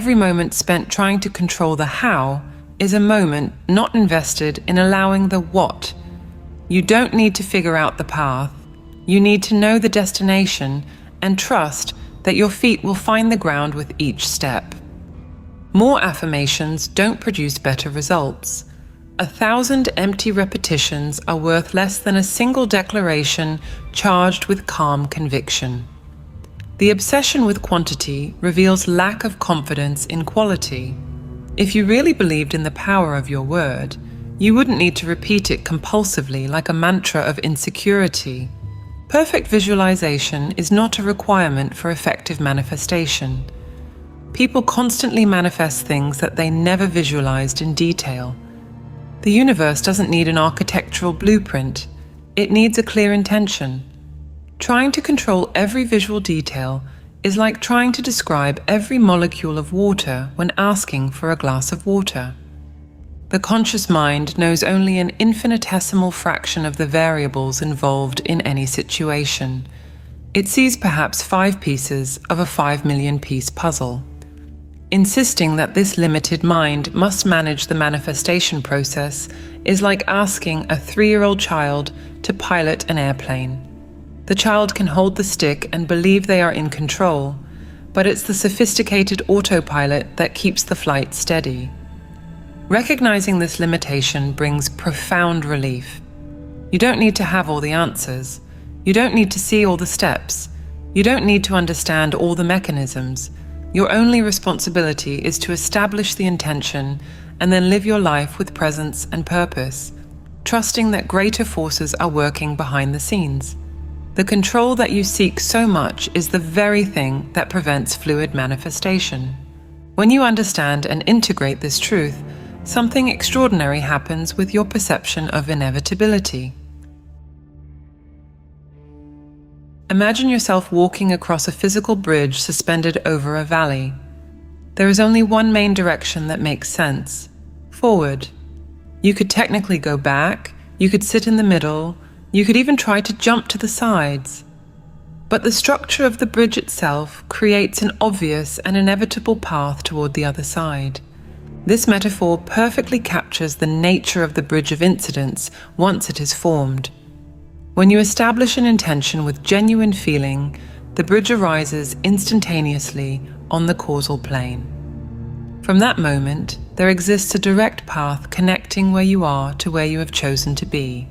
Every moment spent trying to control the how is a moment not invested in allowing the what. You don't need to figure out the path. You need to know the destination and trust that your feet will find the ground with each step. More affirmations don't produce better results. 1,000 empty repetitions are worth less than a single declaration charged with calm conviction. The obsession with quantity reveals lack of confidence in quality. If you really believed in the power of your word, you wouldn't need to repeat it compulsively like a mantra of insecurity. Perfect visualization is not a requirement for effective manifestation. People constantly manifest things that they never visualized in detail. The universe doesn't need an architectural blueprint. It needs a clear intention. Trying to control every visual detail is like trying to describe every molecule of water when asking for a glass of water. The conscious mind knows only an infinitesimal fraction of the variables involved in any situation. It sees perhaps 5 pieces of a 5 million piece puzzle. Insisting that this limited mind must manage the manifestation process is like asking a 3-year-old child to pilot an airplane. The child can hold the stick and believe they are in control, but it's the sophisticated autopilot that keeps the flight steady. Recognizing this limitation brings profound relief. You don't need to have all the answers. You don't need to see all the steps. You don't need to understand all the mechanisms. Your only responsibility is to establish the intention and then live your life with presence and purpose, trusting that greater forces are working behind the scenes. The control that you seek so much is the very thing that prevents fluid manifestation. When you understand and integrate this truth, something extraordinary happens with your perception of inevitability. Imagine yourself walking across a physical bridge suspended over a valley. There is only one main direction that makes sense: forward. You could technically go back, you could sit in the middle, you could even try to jump to the sides. But the structure of the bridge itself creates an obvious and inevitable path toward the other side. This metaphor perfectly captures the nature of the bridge of incidents once it is formed. When you establish an intention with genuine feeling, the bridge arises instantaneously on the causal plane. From that moment, there exists a direct path connecting where you are to where you have chosen to be.